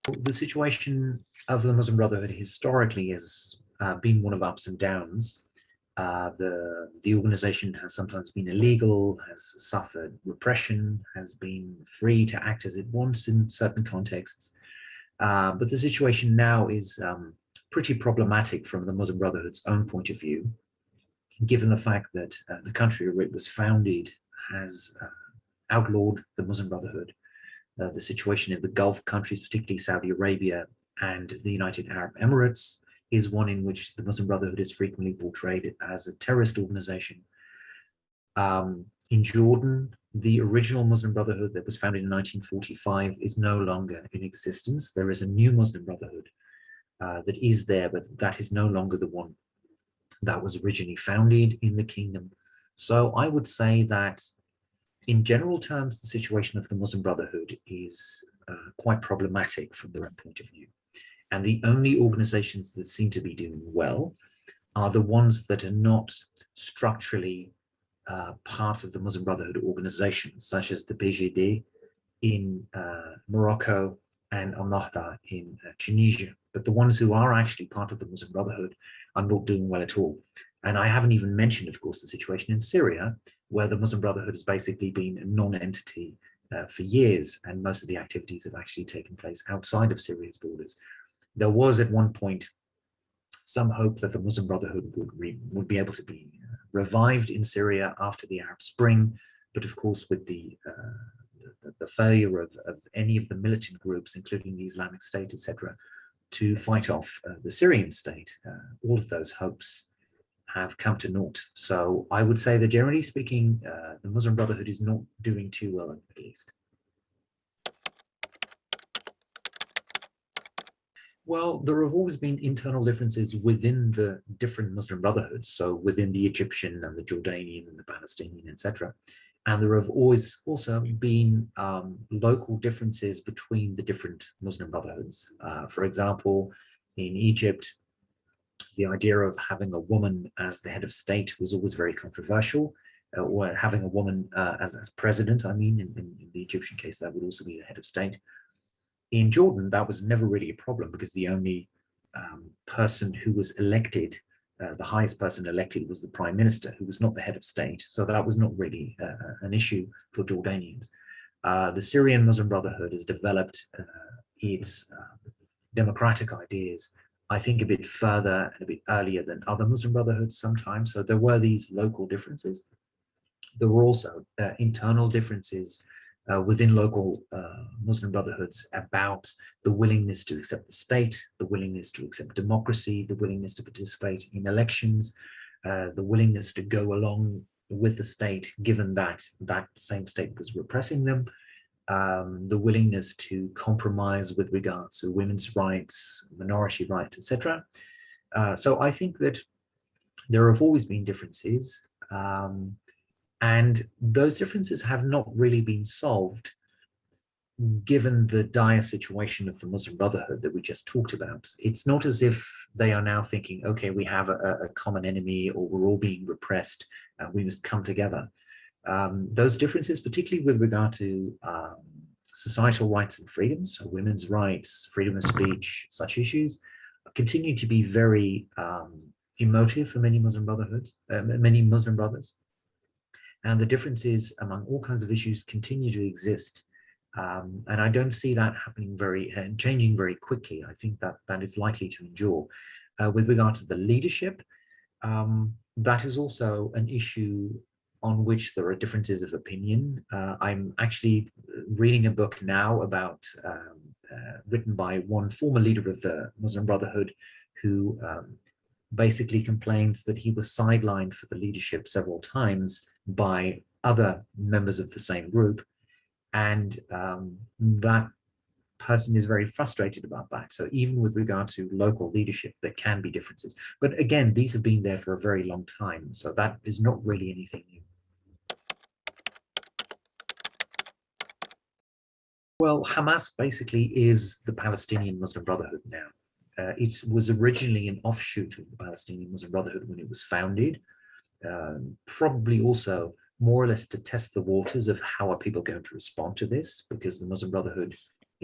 The situation of the Muslim Brotherhood historically has been one of ups and downs. The organization has sometimes been illegal, has suffered repression, has been free to act as it wants in certain contexts. But the situation now is pretty problematic from the Muslim Brotherhood's own point of view, given the fact that the country where it was founded has outlawed the Muslim Brotherhood. The situation in the Gulf countries, particularly Saudi Arabia and the United Arab Emirates, is one in which the Muslim Brotherhood is frequently portrayed as a terrorist organization. In Jordan, the original Muslim Brotherhood that was founded in 1945 is no longer in existence. There is a new Muslim Brotherhood that is there, but that is no longer the one that was originally founded in the kingdom. So I would say that in general terms, the situation of the Muslim Brotherhood is quite problematic from their own point of view. And the only organizations that seem to be doing well are the ones that are not structurally part of the Muslim Brotherhood organizations, such as the PJD in Morocco and Al-Nahda in Tunisia. But the ones who are actually part of the Muslim Brotherhood are not doing well at all. And I haven't even mentioned, of course, the situation in Syria, where the Muslim Brotherhood has basically been a non-entity for years, and most of the activities have actually taken place outside of Syria's borders. There was at one point some hope that the Muslim Brotherhood would be able to be revived in Syria after the Arab Spring, but of course with the failure of any of the militant groups, including the Islamic State, etc., to fight off the Syrian state, all of those hopes have come to naught. So I would say that generally speaking, the Muslim Brotherhood is not doing too well in the Middle East. Well, there have always been internal differences within the different Muslim Brotherhoods, so within the Egyptian and the Jordanian and the Palestinian, etc. And there have always also been local differences between the different Muslim Brotherhoods. For example, in Egypt, the idea of having a woman as the head of state was always very controversial, or having a woman as president, I mean, in the Egyptian case, that would also be the head of state. In Jordan, that was never really a problem because the only person who was elected, the highest person elected, was the prime minister, who was not the head of state. So that was not really an issue for Jordanians. The Syrian Muslim Brotherhood has developed its democratic ideas, I think, a bit further and a bit earlier than other Muslim Brotherhoods sometimes. So there were these local differences. There were also internal differences within local Muslim Brotherhoods about the willingness to accept the state, the willingness to accept democracy, the willingness to participate in elections, the willingness to go along with the state, given that that same state was repressing them, the willingness to compromise with regards to women's rights, minority rights, etc. So I think that there have always been differences. And those differences have not really been solved given the dire situation of the Muslim Brotherhood that we just talked about. It's not as if they are now thinking, okay, we have a common enemy, or we're all being repressed, we must come together. Those differences, particularly with regard to societal rights and freedoms, so women's rights, freedom of speech, such issues, continue to be very emotive for many Muslim Brotherhoods, many Muslim brothers. And the differences among all kinds of issues continue to exist. And I don't see that happening changing very quickly. I think that that is likely to endure. With regard to the leadership, that is also an issue on which there are differences of opinion. I'm actually reading a book now about, written by one former leader of the Muslim Brotherhood, who basically complains that he was sidelined for the leadership several times by other members of the same group, and that person is very frustrated about that. So even with regard to local leadership, there can be differences. But again, these have been there for a very long time, so that is not really anything new. Well, Hamas basically is the Palestinian Muslim Brotherhood now. It was originally an offshoot of the Palestinian Muslim Brotherhood when it was founded, probably also more or less to test the waters of how are people going to respond to this, because the Muslim Brotherhood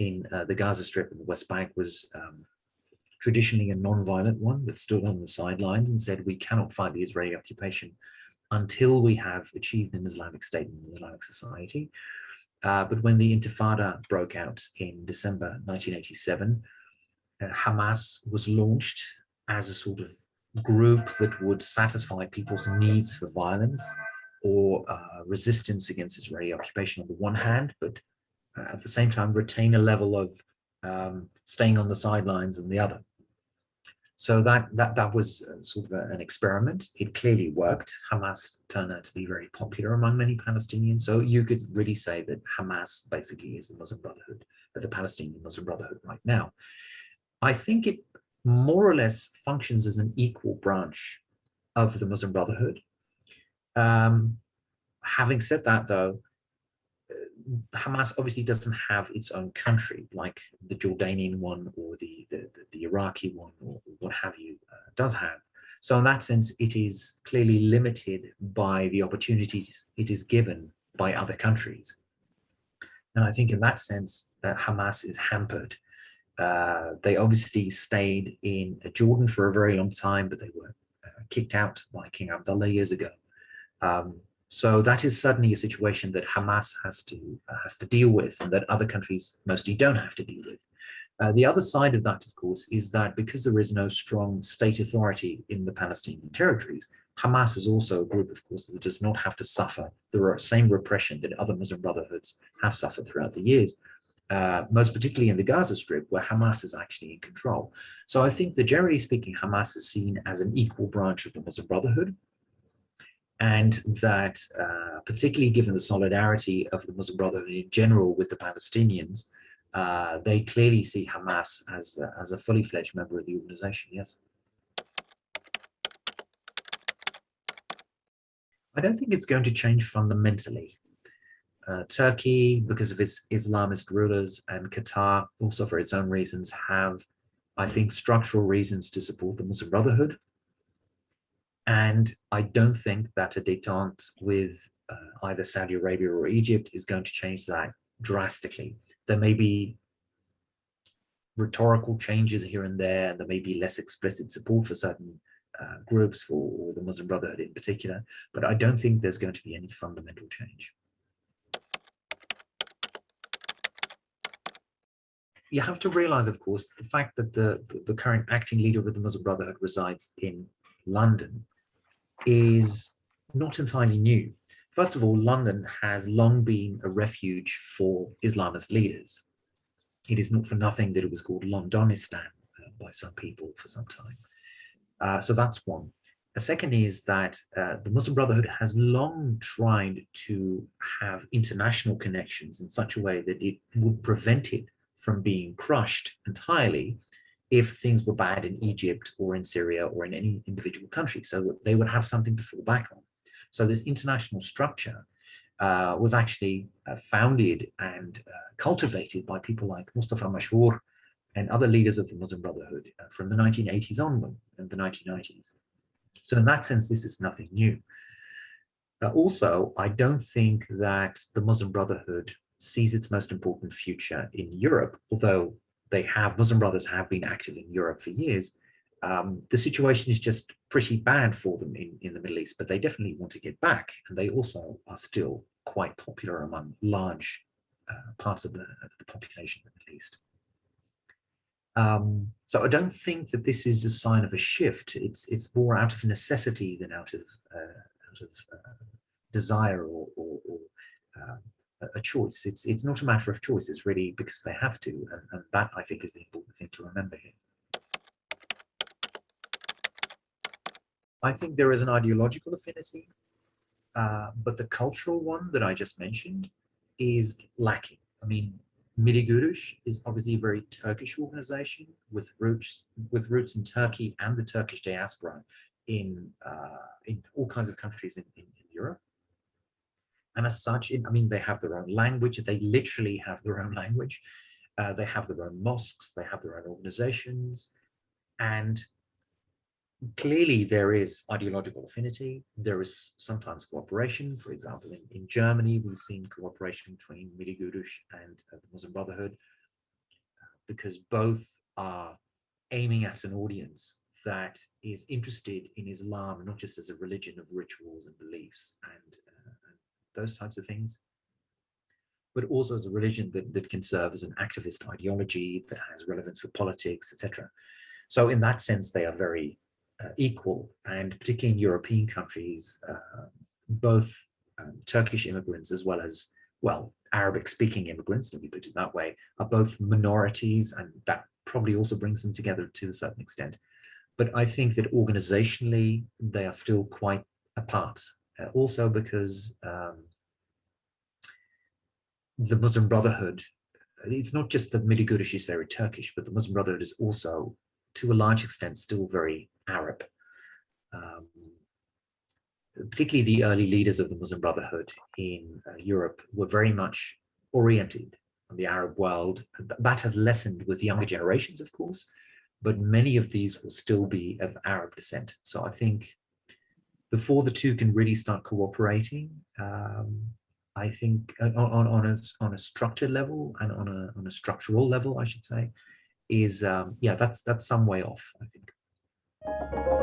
in the Gaza Strip and the West Bank was traditionally a non-violent one that stood on the sidelines and said, we cannot fight the Israeli occupation until we have achieved an Islamic state and an Islamic society. But when the Intifada broke out in December 1987, Hamas was launched as a sort of group that would satisfy people's needs for violence or resistance against Israeli occupation on the one hand, but at the same time retain a level of staying on the sidelines on the other. So that was sort of an experiment. It clearly worked. Hamas turned out to be very popular among many Palestinians. So you could really say that Hamas basically is the Muslim Brotherhood, the Palestinian Muslim Brotherhood right now. I think it more or less functions as an equal branch of the Muslim Brotherhood. Having said that, though, Hamas obviously doesn't have its own country like the Jordanian one or the Iraqi one or what have you does have. So in that sense, it is clearly limited by the opportunities it is given by other countries. And I think in that sense, Hamas is hampered. They obviously stayed in Jordan for a very long time, but they were kicked out by King Abdullah years ago. So that is certainly a situation that Hamas has to deal with, and that other countries mostly don't have to deal with. The other side of that, of course, is that because there is no strong state authority in the Palestinian territories, Hamas is also a group, of course, that does not have to suffer the same repression that other Muslim Brotherhoods have suffered throughout the years, most particularly in the Gaza Strip, where Hamas is actually in control. So I think that generally speaking, Hamas is seen as an equal branch of the Muslim Brotherhood, and that particularly given the solidarity of the Muslim Brotherhood in general with the Palestinians, they clearly see Hamas as a fully fledged member of the organization, yes. I don't think it's going to change fundamentally. Turkey, because of its Islamist rulers, and Qatar, also for its own reasons, have, I think, structural reasons to support the Muslim Brotherhood. And I don't think that a détente with either Saudi Arabia or Egypt is going to change that drastically. There may be rhetorical changes here and there, and there may be less explicit support for certain groups, or the Muslim Brotherhood in particular, but I don't think there's going to be any fundamental change. You have to realize, of course, the fact that the current acting leader of the Muslim Brotherhood resides in London is not entirely new. First of all, London has long been a refuge for Islamist leaders. It is not for nothing that it was called Londonistan by some people for some time. So that's one. A second is that the Muslim Brotherhood has long tried to have international connections in such a way that it would prevent it from being crushed entirely if things were bad in Egypt or in Syria or in any individual country, so they would have something to fall back on. So this international structure was actually founded and cultivated by people like Mustafa Mashur and other leaders of the Muslim Brotherhood from the 1980s onward and the 1990s. So in that sense, this is nothing new. Also, I don't think that the Muslim Brotherhood sees its most important future in Europe, although Muslim Brothers have been active in Europe for years. The situation is just pretty bad for them in the Middle East, but they definitely want to get back, and they also are still quite popular among large parts of the population in the Middle East. So I don't think that this is a sign of a shift. It's more out of necessity than out of desire or a choice. It's not a matter of choice. It's really because they have to, and that, I think, is the important thing to remember here. I think there is an ideological affinity, but the cultural one that I just mentioned is lacking. I mean, Milli Görüs is obviously a very Turkish organization with roots in Turkey and the Turkish diaspora in all kinds of countries in Europe. And as such, I mean, they have their own language. They literally have their own language. They have their own mosques. They have their own organizations. And clearly there is ideological affinity. There is sometimes cooperation. For example, in Germany, we've seen cooperation between Milli Görüs and the Muslim Brotherhood. because both are aiming at an audience that is interested in Islam, not just as a religion of rituals and beliefs and those types of things, but also as a religion that can serve as an activist ideology that has relevance for politics, etc. So in that sense, they are very equal. And particularly in European countries, both Turkish immigrants as well as, well, Arabic-speaking immigrants, let me put it that way, are both minorities, and that probably also brings them together to a certain extent. But I think that organizationally, they are still quite apart. Also because the Muslim Brotherhood, it's not just that Milli Görüs is very Turkish, but the Muslim Brotherhood is also, to a large extent, still very Arab. Particularly the early leaders of the Muslim Brotherhood in Europe were very much oriented on the Arab world. That has lessened with younger generations, of course, but many of these will still be of Arab descent. So I think before the two can really start cooperating, I think on a structured level and on a structural level, I should say, is yeah, that's some way off, I think.